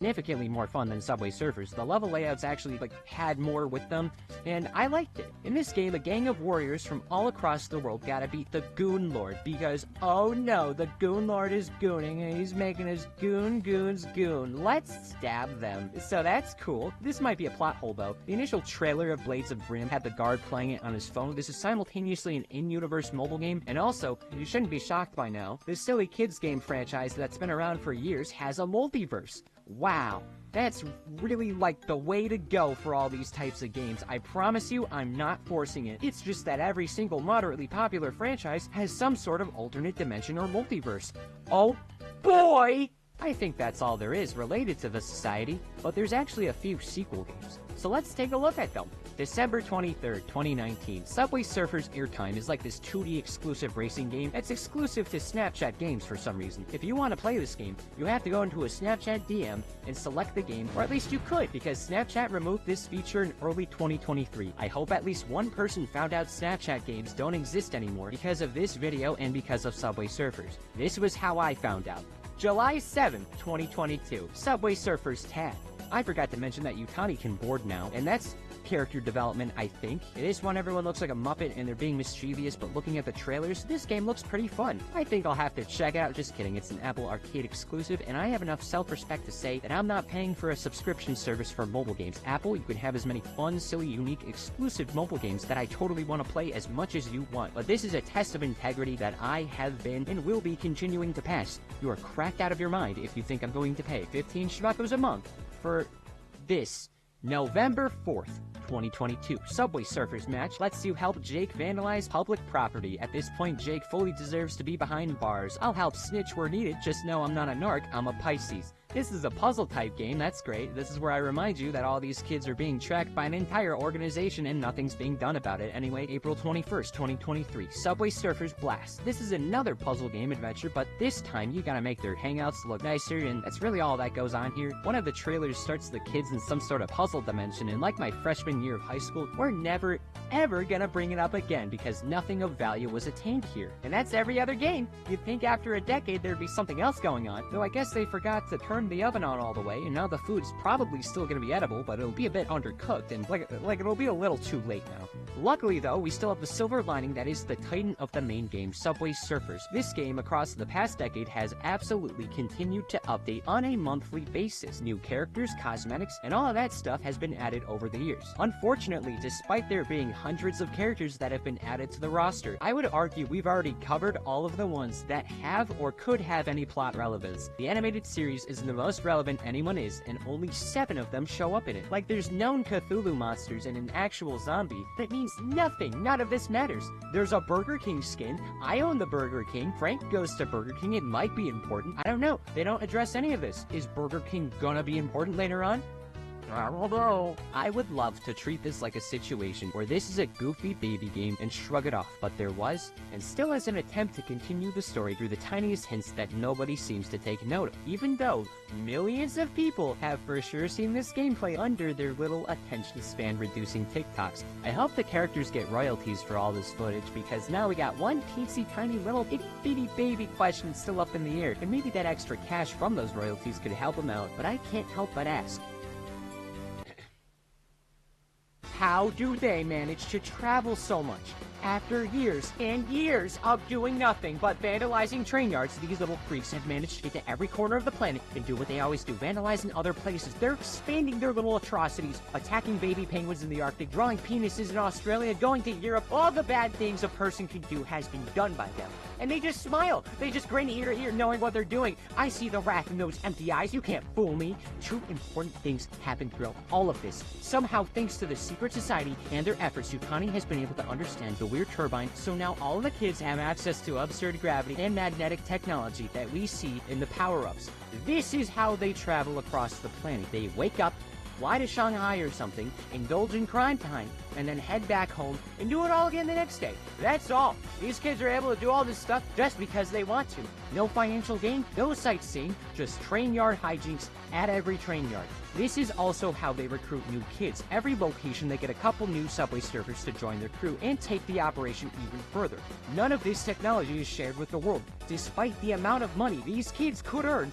significantly more fun than Subway Surfers. The level layouts actually had more with them, and I liked it. In this game, a gang of warriors from all across the world gotta beat the Goon Lord because, oh no, the Goon Lord is gooning and he's making his goons goon. Let's stab them. So that's cool. This might be a plot hole though. The initial trailer of Blades of Grim had the guard playing it on his phone. This is simultaneously an in-universe mobile game, and also, you shouldn't be shocked by now, this silly kids game franchise that's been around for years has a multiverse. Wow, that's really the way to go for all these types of games. I promise you, I'm not forcing it. It's just that every single moderately popular franchise has some sort of alternate dimension or multiverse. Oh boy! I think that's all there is related to the Society, but there's actually a few sequel games. So let's take a look at them. December 23rd, 2019, Subway Surfers Airtime is this 2D exclusive racing game that's exclusive to Snapchat games for some reason. If you want to play this game, you have to go into a Snapchat DM and select the game, or at least you could, because Snapchat removed this feature in early 2023. I hope at least one person found out Snapchat games don't exist anymore because of this video and because of Subway Surfers. This was how I found out. July 7th, 2022, Subway Surfers Tag. I forgot to mention that Yutani can board now, and that's character development, I think. It is one everyone looks like a Muppet and they're being mischievous, but looking at the trailers, this game looks pretty fun. I think I'll have to check it out. Just kidding, it's an Apple Arcade exclusive, and I have enough self-respect to say that I'm not paying for a subscription service for mobile games. Apple, you can have as many fun, silly, unique, exclusive mobile games that I totally want to play as much as you want. But this is a test of integrity that I have been and will be continuing to pass. You are cracked out of your mind if you think I'm going to pay 15 schmuckos a month for this. November 4th, 2022, Subway Surfers match lets you help Jake vandalize public property. At this point, Jake fully deserves to be behind bars. I'll help snitch where needed, just know I'm not a narc, I'm a Pisces. This is a puzzle-type game, that's great. This is where I remind you that all these kids are being tracked by an entire organization and nothing's being done about it. Anyway, April 21st, 2023, Subway Surfers Blast. This is another puzzle game adventure, but this time you gotta make their hangouts look nicer, and that's really all that goes on here. One of the trailers starts the kids in some sort of puzzle dimension, and like my freshman year of high school, we're never, ever gonna bring it up again because nothing of value was attained here. And that's every other game. You'd think after a decade there'd be something else going on, though I guess they forgot to turn the oven on all the way, and now the food's probably still gonna be edible, but it'll be a bit undercooked, and it'll be a little too late now. Luckily though, we still have the silver lining that is the titan of the main game, Subway Surfers. This game across the past decade has absolutely continued to update on a monthly basis. New characters, cosmetics, and all of that stuff has been added over the years. Unfortunately, despite there being hundreds of characters that have been added to the roster, I would argue we've already covered all of the ones that have or could have any plot relevance. The animated series is the most relevant anyone is, and only 7 of them show up in it. There's known Cthulhu monsters and an actual zombie. That means nothing. None of this matters. There's a Burger King skin. I own the Burger King. Frank goes to Burger King. It might be important. I don't know. They don't address any of this. Is Burger King gonna be important later on? I don't know. I would love to treat this like a situation where this is a goofy baby game and shrug it off, but there was, and still is, an attempt to continue the story through the tiniest hints that nobody seems to take note of, even though millions of people have for sure seen this gameplay under their little attention span reducing TikToks. I hope the characters get royalties for all this footage, because now we got one teensy tiny little itty bitty baby question still up in the air, and maybe that extra cash from those royalties could help them out, but I can't help but ask, how do they manage to travel so much? After years and years of doing nothing but vandalizing train yards, these little freaks have managed to get to every corner of the planet and do what they always do, vandalize in other places. They're expanding their little atrocities, attacking baby penguins in the Arctic, drawing penises in Australia, going to Europe. All the bad things a person can do has been done by them. And they just smile. They just grin ear to ear knowing what they're doing. I see the wrath in those empty eyes. You can't fool me. Two important things happen throughout all of this. Somehow, thanks to the secret society and their efforts, Yutani has been able to understand the weird turbine, so now all of the kids have access to absurd gravity and magnetic technology that we see in the power-ups. This is how they travel across the planet. They wake up, fly to Shanghai or something, indulge in crime time, and then head back home and do it all again the next day. That's all. These kids are able to do all this stuff just because they want to. No financial gain, no sightseeing, just train yard hijinks at every train yard. This is also how they recruit new kids. Every location they get a couple new Subway Surfers to join their crew and take the operation even further. None of this technology is shared with the world, despite the amount of money these kids could earn.